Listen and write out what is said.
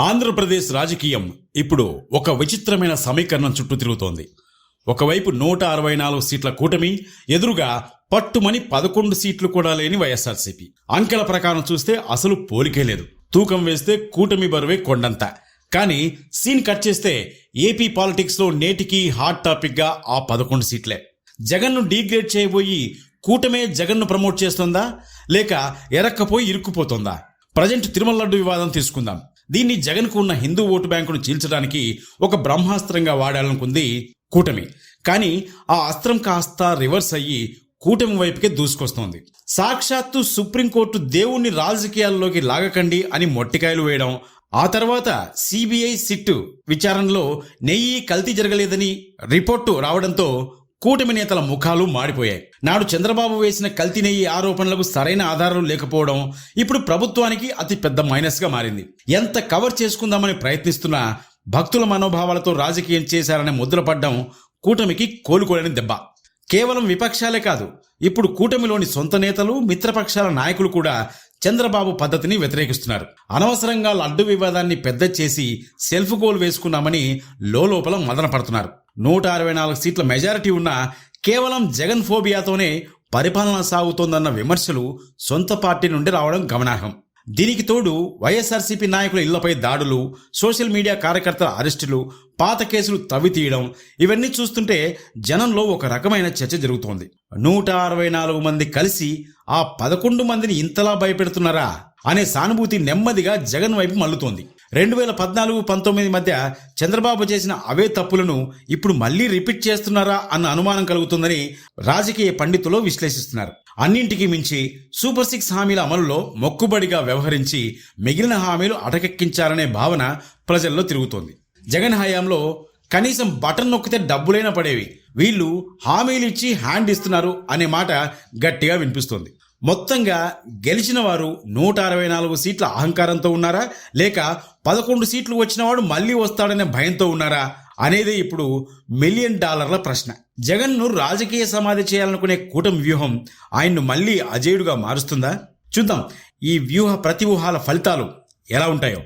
ఆంధ్రప్రదేశ్ రాజకీయం ఇప్పుడు ఒక విచిత్రమైన సమీకరణం చుట్టూ తిరుగుతోంది. ఒకవైపు 164 సీట్ల కూటమి, ఎదురుగా పట్టుమని 11 సీట్లు కూడా లేని వైఎస్ఆర్సీపీ. అంకెల ప్రకారం చూస్తే అసలు పోలికే లేదు. తూకం వేస్తే కూటమి బరువే కొండంత. కానీ సీన్ కట్ చేస్తే ఏపీ పాలిటిక్స్ లో నేటికి హాట్ టాపిక్ గా ఆ 11 సీట్లే. జగన్ను డీగ్రేడ్ చేయబోయి కూటమే జగన్ను ప్రమోట్ చేస్తుందా, లేక ఎరక్కపోయి ఇరుక్కుపోతుందా? ప్రజెంట్ తిరుమల లడ్డు వివాదం తీసుకుందాం. దీన్ని జగన్కు ఉన్న హిందూ ఓటు బ్యాంకును చీల్చడానికి ఒక బ్రహ్మాస్త్రంగా వాడాలనుకుంది కూటమి. కానీ ఆ అస్త్రం కాస్త రివర్స్ అయ్యి కూటమి వైపుకే దూసుకొస్తోంది. సాక్షాత్తు సుప్రీంకోర్టు దేవుణ్ణి రాజకీయాల్లోకి లాగకండి అని మొట్టికాయలు వేయడం, ఆ తర్వాత సిబిఐ సిట్ విచారణలో నెయ్యి కల్తీ జరగలేదని రిపోర్టు రావడంతో కూటమి నేతల ముఖాలు మాడిపోయాయి. నాడు చంద్రబాబు వేసిన కల్తీ నెయ్యి ఆరోపణలకు సరైన ఆధారాలు లేకపోవడం ఇప్పుడు ప్రభుత్వానికి అతి పెద్ద మైనస్ గా మారింది. ఎంత కవర్ చేసుకుందామని ప్రయత్నిస్తున్నా భక్తుల మనోభావాలతో రాజకీయం చేశారనే ముద్ర పడ్డం కూటమికి కోలుకోలేని దెబ్బ. కేవలం విపక్షాలే కాదు, ఇప్పుడు కూటమిలోని సొంత నేతలు, మిత్రపక్షాల నాయకులు కూడా చంద్రబాబు పద్ధతిని వ్యతిరేకిస్తున్నారు. అనవసరంగా లడ్డు వివాదాన్ని పెద్ద చేసి సెల్ఫ్ గోల్ వేసుకున్నామని లోపల మదన పడుతున్నారు. 164 సీట్ల మెజారిటీ ఉన్న కేవలం జగన్ ఫోబియాతోనే పరిపాలన సాగుతోందన్న విమర్శలు సొంత పార్టీ నుండి రావడం గమనార్హం. దీనికి తోడు వైఎస్ఆర్సీపీ నాయకుల ఇళ్లపై దాడులు, సోషల్ మీడియా కార్యకర్తల అరెస్టులు, పాత కేసులు తవ్వితీయడం, ఇవన్నీ చూస్తుంటే జనంలో ఒక రకమైన చర్చ జరుగుతోంది. 164 మంది కలిసి ఆ 11 మందిని ఇంతలా భయపెడుతున్నారా అనే సానుభూతి నెమ్మదిగా జగన్ వైపు మల్లుతోంది. 2014-19 మధ్య చంద్రబాబు చేసిన అవే తప్పులను ఇప్పుడు మళ్లీ రిపీట్ చేస్తున్నారా అన్న అనుమానం కలుగుతుందని రాజకీయ పండితులు విశ్లేషిస్తున్నారు. అన్నింటికీ మించి సూపర్ 6 హామీల అమలులో మొక్కుబడిగా వ్యవహరించి మిగిలిన హామీలు అటకెక్కించారనే భావన ప్రజల్లో తిరుగుతోంది. జగన్ హయాంలో కనీసం బటన్ నొక్కితే డబ్బులైనా పడేవి, వీళ్ళు హామీలు ఇచ్చి హ్యాండ్ ఇస్తున్నారు అనే మాట గట్టిగా వినిపిస్తోంది. మొత్తంగా గెలిచిన వారు 164 సీట్ల అహంకారంతో ఉన్నారా, లేక 11 సీట్లు వచ్చినవాడు మళ్లీ వస్తాడనే భయంతో ఉన్నారా అనేది ఇప్పుడు $1 మిలియన్ ప్రశ్న. జగన్ను రాజకీయ సమాధి చేయాలనుకునే కూటమి వ్యూహం ఆయన్ను మళ్లీ అజేయుడుగా మారుస్తుందా? చూద్దాం ఈ వ్యూహ ప్రతివ్యూహాల ఫలితాలు ఎలా ఉంటాయో.